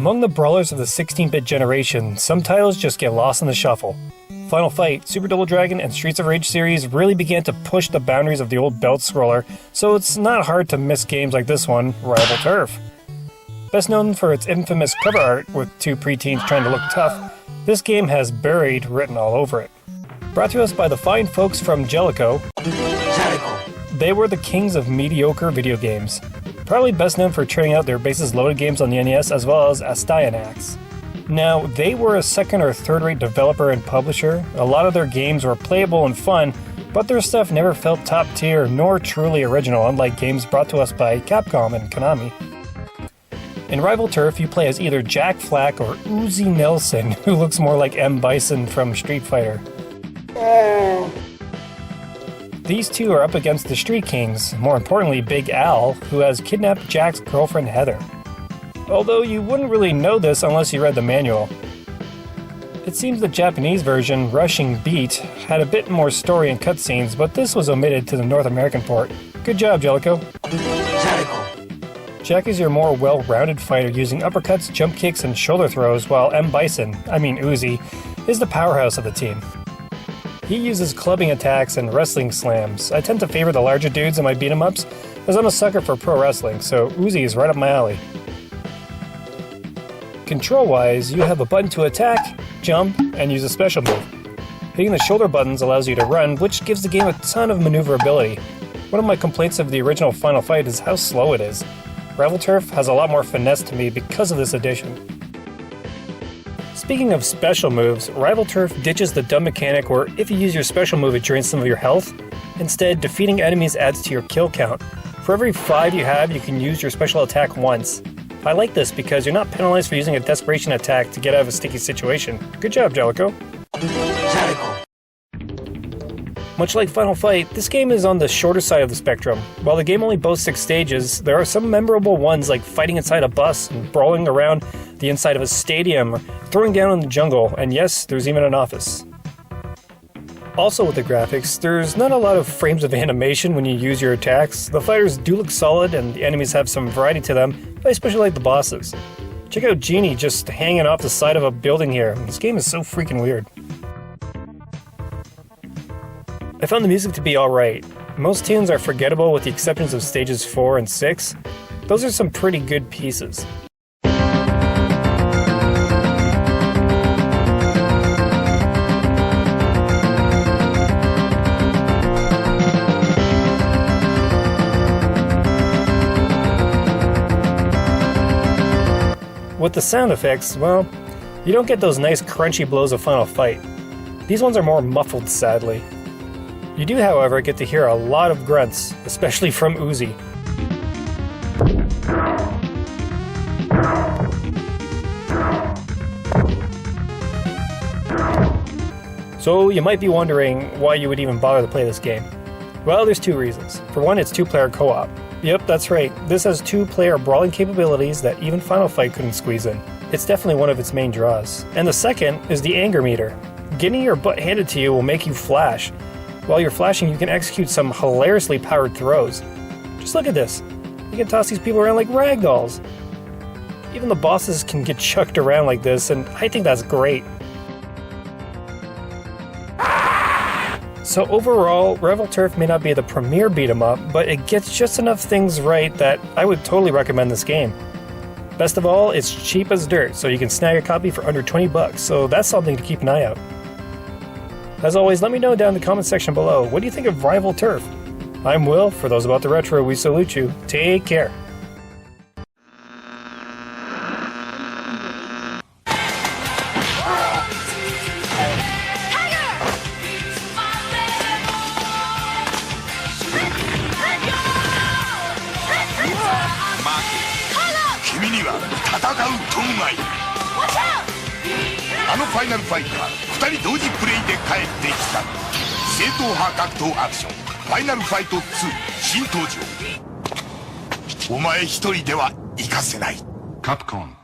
Among the brawlers of the 16-bit generation, some titles just get lost in the shuffle. Final Fight, Super Double Dragon, and Streets of Rage series really began to push the boundaries of the old belt scroller, so it's not hard to miss games like this one, Rival Turf. Best known for its infamous cover art with two preteens trying to look tough, this game has Buried written all over it. Brought to us by the fine folks from Jellico, they were the kings of mediocre video games. Probably best known for churning out their bases loaded games on the NES as well as Astyanax. Now, they were a second or third-rate developer and publisher. A lot of their games were playable and fun, but their stuff never felt top tier nor truly original, unlike games brought to us by Capcom and Konami. In Rival Turf, you play as either Jack Flack or Uzi Nelson, who looks more like M. Bison from Street Fighter. These two are up against the Street Kings, more importantly Big Al, who has kidnapped Jack's girlfriend Heather. Although you wouldn't really know this unless you read the manual. It seems the Japanese version, Rushing Beat, had a bit more story and cutscenes, but this was omitted to the North American port. Good job, Jellico. Jack is your more well-rounded fighter using uppercuts, jump kicks, and shoulder throws, while M. Bison, Uzi, is the powerhouse of the team. He uses clubbing attacks and wrestling slams. I tend to favor the larger dudes in my beat-em-ups, as I'm a sucker for pro wrestling, so Uzi is right up my alley. Control-wise, you have a button to attack, jump, and use a special move. Hitting the shoulder buttons allows you to run, which gives the game a ton of maneuverability. One of my complaints of the original Final Fight is how slow it is. Rival Turf has a lot more finesse to me because of this addition. Speaking of special moves, Rival Turf ditches the dumb mechanic where if you use your special move it drains some of your health. Instead, defeating enemies adds to your kill count. For every 5 you have, you can use your special attack once. I like this because you're not penalized for using a desperation attack to get out of a sticky situation. Good job, Jellico. Much like Final Fight, this game is on the shorter side of the spectrum. While the game only boasts 6 stages, there are some memorable ones like fighting inside a bus and brawling around the inside of a stadium, or throwing down in the jungle, and yes, there's even an office. Also with the graphics, there's not a lot of frames of animation when you use your attacks. The fighters do look solid and the enemies have some variety to them, but I especially like the bosses. Check out Genie just hanging off the side of a building here. This game is so freaking weird. I found the music to be alright. Most tunes are forgettable with the exceptions of stages 4 and 6. Those are some pretty good pieces. With the sound effects, well, you don't get those nice crunchy blows of Final Fight. These ones are more muffled, sadly. You do, however, get to hear a lot of grunts, especially from Uzi. So you might be wondering why you would even bother to play this game. Well, there's 2 reasons. For one, it's 2-player co-op. Yep, that's right. This has 2-player brawling capabilities that even Final Fight couldn't squeeze in. It's definitely one of its main draws. And the second is the anger meter. Getting your butt handed to you will make you flash. While you're flashing, you can execute some hilariously powered throws. Just look at this. You can toss these people around like ragdolls. Even the bosses can get chucked around like this, and I think that's great. So overall, Rival Turf may not be the premier beat-em-up, but it gets just enough things right that I would totally recommend this game. Best of all, it's cheap as dirt, so you can snag a copy for under $20, so that's something to keep an eye out. As always, let me know down in the comment section below, what do you think of Rival Turf? I'm Will, for those about the retro, we salute you. Take care.あのファイナルファイター2人同時プレイで帰ってきた正統派格闘アクションファイナルファイト2新登場お前一人では行かせないカプコン